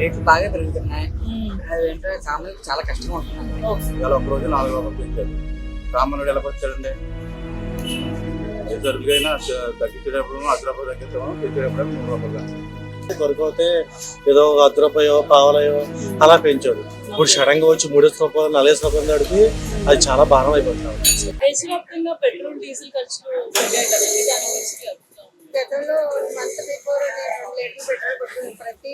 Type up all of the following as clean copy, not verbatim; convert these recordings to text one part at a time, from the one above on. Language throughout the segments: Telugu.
రేట్లు బాగా పెరుగుతున్నాయి. అదేంటో సామాన్యులకు చాలా కష్టంగా ఉంటుందండి. ఇవాళ ఒక రోజు 4 రూపాయలు పెంచారు. సామాన్యుడు ఎలా వచ్చాడండి? ఏ సరుకులైనా తగ్గించేటప్పుడు 10 రూపాయలు తగ్గిస్తాము, పెంచేటప్పుడు 3 రూపాయలు కానీ దొరికితే ఏదో 10 రూపాయో పావలయో అలా పెంచాడు. ఇప్పుడు సడన్ గా వచ్చి 3 రూపాయలు 4 రూపాయలు నడిపి అది చాలా భారం అయిపోతుంది. దేశవ్యాప్తంగా పెట్రోల్ డీజిల్ ఖర్చులు పెరిగాయి కదండి, దాని గురించి మీ అభిప్రాయం? గతంలో మంత్ బిఫోర్ నేను 2 లీటర్లు పెట్రోల్ కొట్టుకుని ప్రతి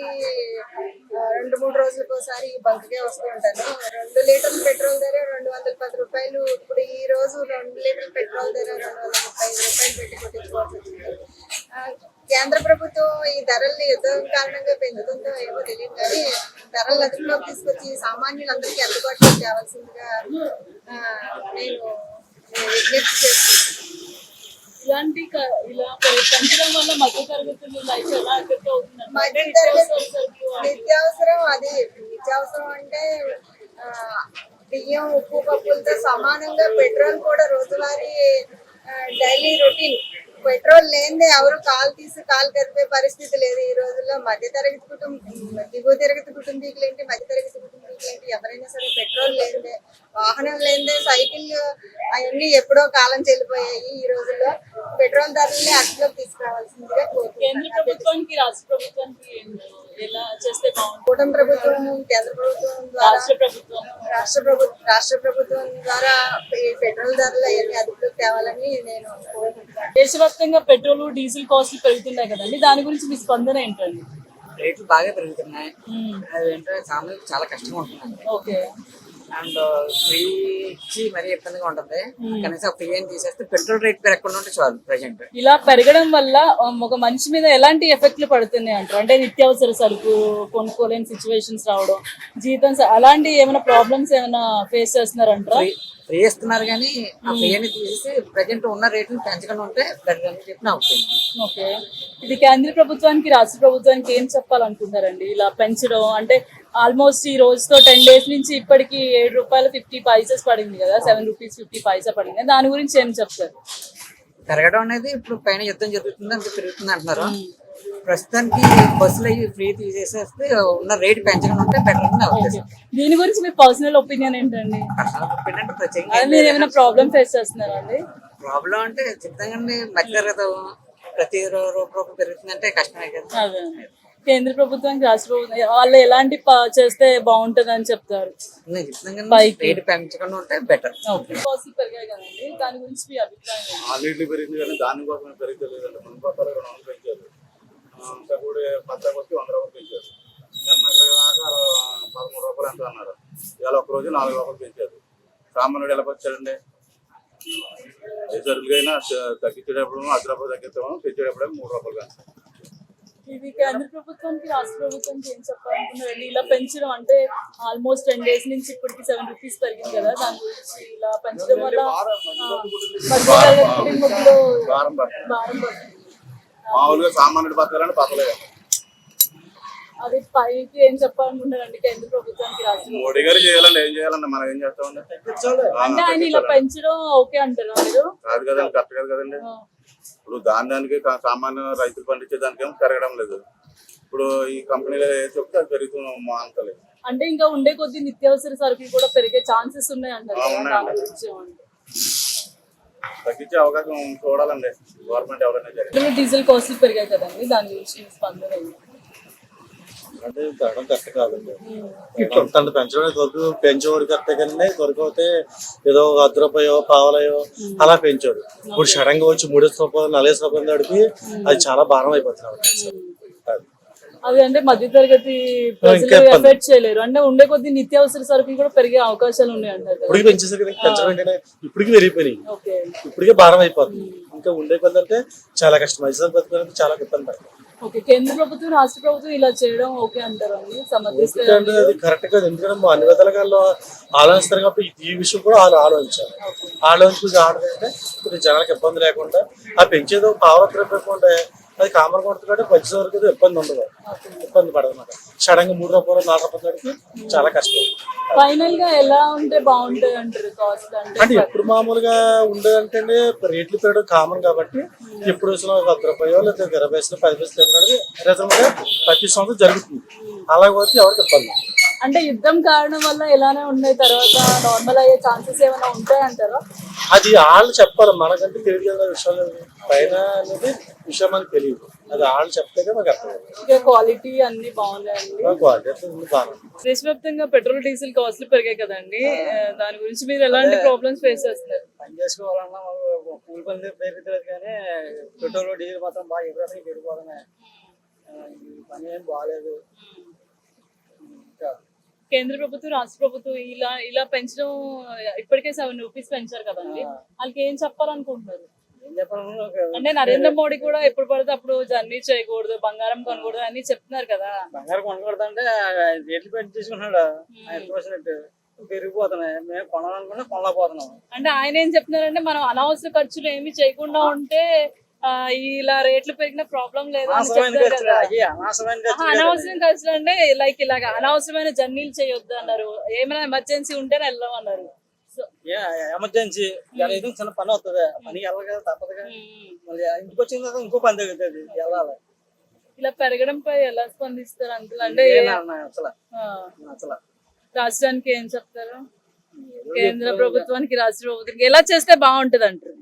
2-3 రోజులకు ఒకసారి బంక్కే వస్తూ ఉంటాను. 2 లీటర్ల పెట్రోల్ ధర 210 రూపాయలు. ఇప్పుడు ఈ రోజు 2 లీటర్ల పెట్రోల్ ధర 235 రూపాయలు పెట్టి కొట్టించుకోవాల్సి వచ్చింది. కేంద్ర ప్రభుత్వం ఈ ధరల్ని యుద్ధం కారణంగా పెంచుతుందో ఏమో తెలియదు, కానీ ధరలు అదుపులోకి తీసుకొచ్చి సామాన్యులందరికీ అందుబాటులోకి తేవాల్సిందిగా నేను విజ్ఞప్తి చేస్తున్నాను. ఇలా పెంచడం వల్ల మధ్య తరగతులు లైఫ్ ఎలా ఎఫెక్ట్ అవుతుందండి? మధ్య తరగతి నిత్యావసరం నిత్యావసరం అంటే బియ్యం, ఉప్పు, పప్పులతో సమానంగా పెట్రోల్ కూడా రోజువారీ డైలీ రొటీన్. పెట్రోల్ లేనిదే ఎవరు కాలు తీసి కాలు కరిపే పరిస్థితి లేదు ఈ రోజుల్లో. మధ్యతరగతి దిగువ తరగతి కుటుంబీకులేంటి, మధ్యతరగతి కుటుంబీకులేంటి, ఎవరైనా సరే పెట్రోల్ లేనిదే, వాహనం లేనిదే, సైకిల్ అవన్నీ ఎప్పుడో కాలం చెల్లిపోయాయి. ఈ రోజుల్లో పెట్రోల్ ధరల్ని అదుపులోకి తీసుకురావాల్సిందిగా కోరుకుంటున్నాను. కేంద్ర ప్రభుత్వానికి రాష్ట్ర ప్రభుత్వానికి ఎలా చేస్తే బాగుంటుంది? కూటమి ప్రభుత్వం, కేంద్ర ప్రభుత్వం ద్వారా, రాష్ట్ర ప్రభుత్వం ద్వారా ఈ పెట్రోల్ ధరలు అవన్నీ అదుపులోకి తేవాలని నేను కోరుకుంటున్నాను. దేశవ్యాప్తంగా పెట్రోల్ డీజిల్ కాస్ట్లు పెరుగుతున్నాయి కదండి, దాని గురించి మీ స్పందన ఏంటండి? రేట్లు బాగా పెరుగుతున్నాయి. అదేంటో సామాన్యులకు చాలా కష్టంగా ఉంటుందండి. ఓకే. అండ్ ఫ్రీ ఇచ్చి మరీ ఇబ్బందిగా ఉంటుంది. కనీసం ఫ్రీ అని తీసేస్తే పెట్రోల్ రేట్ పెరగకుండా ఉంటే చాలు. ప్రజెంట్ ఇలా పెరగడం వల్ల ఒక మనిషి మీద ఎలాంటి ఎఫెక్ట్లు పడుతున్నాయి అంటారు? అంటే నిత్యావసర సరుకు కొనుక్కోలేని సిచ్యువేషన్స్ రావడం, జీతం అలాంటి ఏమైనా ప్రాబ్లమ్స్ ఏమైనా ఫేస్ చేస్తున్నారంటారా? ఫ్రీ ఇస్తున్నారు కానీ ఆ ఫ్రీ అని తీసేసి ప్రజెంట్ ఉన్న రేట్లను పెంచకుండా ఉంటే బెటర్ అని చెప్పి నా ఒపీనియన్. ఓకే. ఇది కేంద్ర ప్రభుత్వానికి రాష్ట్ర ప్రభుత్వానికి ఏం చెప్పాలనుకుంటారండి? ఇలా పెంచడం అంటే ఆల్మోస్ట్ ఈ రోజుతో 10 days నుంచి ఇప్పటికి 7 రూపాయలు 50 పైసెస్ పడింది కదా, 7 రూపీస్ 50 పైసా పడింది. దాని గురించి ఏం చెప్తారు? పెరగడం అనేది ఇప్పుడు పైన యుద్ధం జరుగుతుంది, అంత పెరుగుతుంది అంటున్నారు. ప్రస్తుతానికి బస్సులు అవి ఫ్రీ తీసేసేస్తే ఉన్న రేట్ పెంచకుండా ఉంటే బెటర్ అని నా ఉద్దేశం. దీని గురించి మీ పర్సనల్ ఒపీనియన్ ఏంటండి? మీరు ఏమైనా ప్రాబ్లమ్ ఫేస్ చేస్తున్నారా అండి? ప్రాబ్లం అంటే ఖచ్చితంగా మధ్య తరగతి ప్రతి రూపాయలు పెరుగుతుందంటే కష్టమే కదా. అదే కేంద్ర ప్రభుత్వానికి రాష్ట్ర ప్రభుత్వం వాళ్ళు ఎలాంటి చేస్తే బాగుంటుంది అని చెప్తారు? రేట్ పెంచకుండా ఉంటే బెటర్. పెరిగాయి కదండి, దాని గురించి మీ అభిప్రాయం? ఆన్లైన్లో పెరిగింది కానీ దానికోసం పెరుగుతలేదండి. మన పక్కన 2 వందలు పెంచారు, ఇంకా కూడా పచ్చకి వచ్చి 100 రూపాయలు పెంచారు. దాకా 13 రూపాయలు ఎంత అన్నారు. ఇవాళ ఒక రోజు 4 రూపాయలు పెంచారు. సామాన్యుడు ఎలా వచ్చాడండి? ఏ సరుకులైనా తగ్గించేటప్పుడు 10 రూపాయలు తగ్గిస్తాము, పెంచేటప్పుడు 3 రూపాయలు కానీ. ఇది కేంద్ర ప్రభుత్వానికి రాష్ట్ర ప్రభుత్వానికి ఏం చెప్పాలనుకున్నారండి? ఇలా పెంచడం అంటే ఆల్మోస్ట్ 10 days నుంచి ఇప్పటికి 7 రూపీస్ పెరిగింది కదా, దాని గురించి ఇలా పెంచడం వల్ల కుటుంబంలో భారం పడుతుంది. మామూలుగా సామాన్యుడు బతకాలని బతలేదు. అది పైకి ఏం చెప్పాలనుకుంటారండి కేంద్ర ప్రభుత్వానికి రాష్ట్ర మోడీ గారు చేయాలండి, ఏం చేయాలండి, మనం ఏం చేస్తామండి? అంటే ఆయన ఇలా పెంచడం ఓకే అంటారు మీరు? కాదు కదండి, కరెక్ట్ కాదు కదండి. ఇప్పుడు దానికి సామాన్య రైతులు పండించే దానికి ఏమో పెరగడం లేదు. ఇప్పుడు ఈ కంపెనీలో చెప్తే అది పెరుగుతున్న మానలేదు. అంటే ఇంకా ఉండే కొద్ది నిత్యావసర సరుకులు కూడా పెరిగే ఛాన్సెస్ ఉన్నాయి అంటారు. తగ్గించే అవకాశం చూడాలండి గవర్నమెంట్ ఎవరైనా జరిగింది. డీజిల్ కాస్ట్లు పెరిగాయి కదండి, దాని గురించి స్పందన అంటే తగ్గడం కరెక్ట్ కాదండి. తను పెంచడానికి పెంచేవాడు కరెక్టే కానీ దొరికితే ఏదో 10 రూపాయో పావలయో అలా పెంచాడు. ఇప్పుడు సడన్ గా వచ్చి 3 రూపాయలు 4 రూపాయలు నడిపి అది చాలా భారం అయిపోతుంది. అది అంటే మధ్య తరగతి ప్రజలు ఎఫెక్ట్ చేయలేరు. అంటే ఉండే కొద్ది నిత్యావసర సరుకులు కూడా పెరిగే అవకాశాలు ఉన్నాయి అంటారు. ఇప్పటికి పెంచేసరికి పెంచడం ఏంటంటే ఇప్పటికి పెరిగిపోయినాయి, ఇప్పటికే భారం అయిపోతుంది. ఇంకా ఉండే కొద్ది అంటే చాలా కష్టం. మధ్య బతుకులకు చాలా ఇబ్బంది పడుతుంది. ఓకే. కేంద్ర ప్రభుత్వం రాష్ట్ర ప్రభుత్వం ఇలా చేయడం ఓకే అంటారు అండి, సమర్థిస్తారు? అది కరెక్ట్ కాదు, ఎందుకంటే అన్ని విధాలుగా ఆలోచిస్తారు కాబట్టి ఈ విషయం కూడా వాళ్ళు ఆలోచించాలి. ఆలోచించుకుంటే ఆడదంటే ఇప్పుడు జనాలకు ఇబ్బంది లేకుండా ఆ పెంచేదో పావత్రకుంటే అది కామన్ కొడుతుంది కాబట్టి వచ్చే వరకు ఏదో ఇబ్బంది ఉండదు, ఇబ్బంది పడదు అన్నమాట. సడన్ గా 3 రూపాయలు 4 రూపాయలకి చాలా కష్టం. ఫైనల్ గా ఎలా ఉంటే బాగుంటది అంటారు కాస్ట్ అంటే? అంటే ఎప్పుడు మామూలుగా ఉండదంటే రేట్లు పెరగడం కామన్ కాబట్టి ఎప్పుడు వచ్చినా ఒక 10 రూపాయలు లేదా 20 పైసలు 10 పైసలు పెరగడం రిజర్వ్ గా ప్రతి సంవత్సరం జరుగుతుంది. అలాగే పోతే ఎవరికి ఇబ్బంది. అంటే యుద్ధం కారణం వల్ల ఎలానే ఉన్నాయి, తర్వాత నార్మల్ అయ్యే ఛాన్సెస్ ఏమైనా ఉంటాయంటారా? అది వాళ్ళు చెప్పాలి, మనకంటే తెలియదు కదా విషయాలు. పైన అనేది విషయం మనకు తెలియదు, అది వాళ్ళు చెప్తే మాకు అర్థం. ఇంకా క్వాలిటీ అన్ని బాగున్నాయండి. క్వాలిటీ బాగా. దేశవ్యాప్తంగా పెట్రోల్ డీజిల్ కాస్ట్లు పెరిగాయి కదండి, దాని గురించి మీరు ఎలాంటి ప్రాబ్లమ్స్ ఫేస్ చేస్తున్నారు? పని చేసుకోవాలన్నా కూలి పని పెరుగుతుంది కానీ పెట్రోల్ డీజిల్ మాత్రం బాగా ఎగురని పెరిగిపోతున్నాయి. ఈ పని ఏం బాగాలేదు. ఇంకా కేంద్ర ప్రభుత్వం రాష్ట్ర ప్రభుత్వం ఇలా పెంచడం, ఇప్పటికే 7 రూపీస్ పెంచారు కదండి, వాళ్ళకి ఏం చెప్పాలనుకుంటున్నారు? ఏం చెప్పాలన్నా అంటే నరేంద్ర మోడీ కూడా ఎప్పుడు పడితే అప్పుడు జర్నీ చేయకూడదు, బంగారం కొనకూడదు అని చెప్తున్నారు కదా. బంగారు కొనకూడదంటే రేట్లు పెట్టి తీసుకుంటున్నాడు. ఆయన చూసినట్టు పెరిగిపోతున్నాయి. మేము కొనాలనుకున్నా కొనలేకపోతున్నాం. అంటే ఆయన ఏం చెప్తున్నారంటే మనం అనవసర ఖర్చులు ఏమి చేయకుండా ఉంటే ఇలా రేట్లు పెరిగిన ప్రాబ్లం లేదు అని చెప్తారు కదా. అనవసరం ఖర్చులు అంటే లైక్ ఇలాగ అనవసరమైన జర్నీలు చేయొద్దు అన్నారు, ఏమైనా ఎమర్జెన్సీ ఉంటేనే వెళ్ళమన్నారు. ఎమర్జెన్సీ ఏదో చిన్న పని వస్తుంది, పని వెళ్ళాలి కదా, తప్పదుగా. మళ్ళీ ఇంటికి వచ్చిన తర్వాత ఇంకో పని తగ్గుతుంది, వెళ్ళాలి. ఇలా పెరగడంపై ఎలా స్పందిస్తారు అంకుల్? అంటే అసలు రాష్ట్రానికి ఏం చెప్తారు? కేంద్ర ప్రభుత్వానికి రాష్ట్ర ప్రభుత్వానికి ఎలా చేస్తే బాగుంటది అంటారు?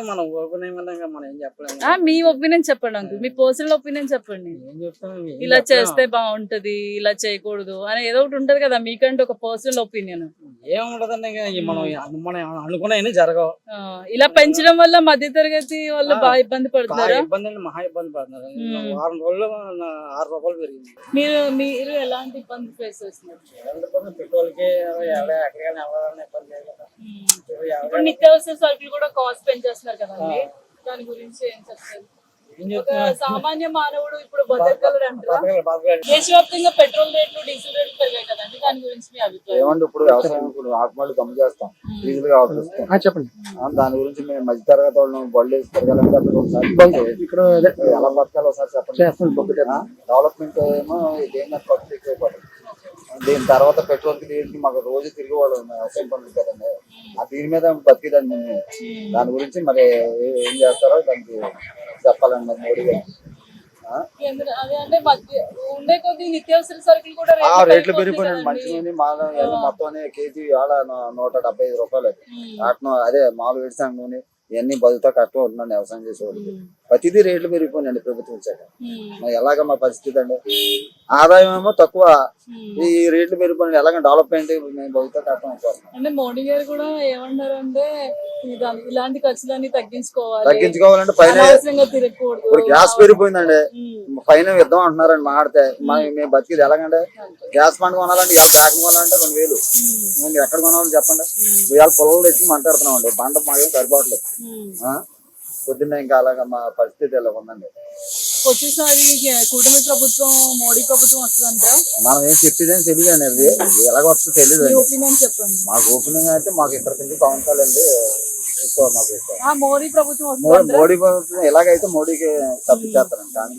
మనం ఓపెన్ మనం ఏం చెప్పలేము. మీ ఒపీనియన్ చెప్పండి అంకుల్, మీ పర్సనల్ ఒపీనియన్ చెప్పండి. ఏం చెప్తాం, ఇలా చేస్తే బాగుంటది, ఇలా చేయకూడదు అని ఏదో ఒకటి ఉంటది కదా మీకంటే ఒక పర్సనల్ ఒపీనియన్. ఏముంటదండి, మనం అనుకున్నాయని జరగవు. ఇలా పెంచడం వల్ల మధ్య తరగతి వాళ్ళు బాగా ఇబ్బంది పడుతున్నారా? ఇబ్బంది అండి, మహా ఇబ్బంది పడుతున్నారు. వారం రోజుల్లో 6 రూపాయలు పెరిగింది. మీరు ఎలాంటి ఇబ్బంది ఫేస్ చేస్తున్నారు? పెట్రోల్ కి ఎక్కడికైనా వెళ్ళాలని ఇబ్బంది లేదు కదా. ఇప్పుడు నిత్యావసర సరుకులు కూడా కాస్ట్ పెంచేస్తున్నారు కదండి, దాని గురించి ఏం చెప్తారు? ఒక సామాన్య మానవుడు ఇప్పుడు బతకగలరు అంటారా? దేశవ్యాప్తంగా పెట్రోల్ రేట్లు డీజిల్ రేట్లు పెరిగాయి కదండి, దాని గురించి మీ అభిప్రాయం? ఏమంటే ఇప్పుడు వ్యవసాయం ఇప్పుడు ఆకుమాలు కమ్మి చేస్తాం, డీజిల్ కావాల్సి వస్తాం. చెప్పండి. దాని గురించి మేము మధ్య తరగతి వాళ్ళని బళ్ళు వేసి తిరగాలంటే అప్పుడు ఒకసారి ఇక్కడ ఎలా బతకాలి ఒకసారి చెప్పండి. డెవలప్మెంట్ ఏమో దేని ఖర్చు ఎక్కువైపోతుంది. దీని తర్వాత పెట్రోల్ కి దీనికి మాకు రోజు తిరిగి వాళ్ళు వ్యవసాయం పనులు కదండి, దీని మీద బతికేదండి. దాని గురించి మరి ఏం చేస్తారో దానికి చెప్పాలండి మరి మోడీ గారు. అదే అంటే ఉండే కొద్ది నిత్యావసర సరుకులు కూడా రేట్లు పెరిగిపోయినాయి. మంచి నూనె మాల మొత్తం కేజీ 175 రూపాయలు. అదే మామూలు వేడిసాం నూనె ఇవన్నీ బతుకుతా కష్టం అవుతుందండి వ్యవసాయం చేసేవాళ్ళకి. ప్రతిదీ రేట్లు పెరిగిపోయినాయండి ప్రభుత్వం వచ్చాక. మరి ఎలాగ మా పరిస్థితి అండి, ఆదాయం ఏమో తక్కువ, ఈ రేట్లు పెరిగిపోయినాయి, ఎలాగ డెవలప్మెంట్ మేము బతుకుతా కష్టం అయిపోతున్నాం. అంటే మోడీ గారు కూడా ఏమన్నారంటే ఇలాంటి ఖర్చులన్నీ తగ్గించుకోవాలంటే పైన ఇప్పుడు గ్యాస్ పెరిగిపోయిందండి, పైన యుద్ధం అంటున్నారండి మాడితే. మేము బతికేది ఎలాగంటే గ్యాస్ బండ్ కొనాలంటే ప్యాకింగ్ కొనాలంటే 2000. మేము ఎక్కడ కొనాలని చెప్పండి. ఇవాళ పొలాలు తెచ్చి మంటాడుతున్నాం అండి, బండ మాకేం సరిపోవట్లేదు. పొద్దున్న ఇంకా అలాగా మా పరిస్థితి ఎలా ఉందండి. వచ్చేసారి కూటమి ప్రభుత్వం మోడీ ప్రభుత్వం వస్తుందంటారా? మనం ఏం చెప్పేదని తెలియదు అండి, అది ఎలాగ వస్తుందో తెలియదు. ఒపీనియన్ చెప్పండి. మాకు ఒపీనియన్ అయితే మాకు ఇక్కడ నుంచి పవన్ కళ్యాణ్ ఎక్కువ మాకు ఎక్కువ. మోడీ ప్రభుత్వం మోడీ ప్రభుత్వం ఎలాగైతే మోడీకి తప్పించేస్తారండి.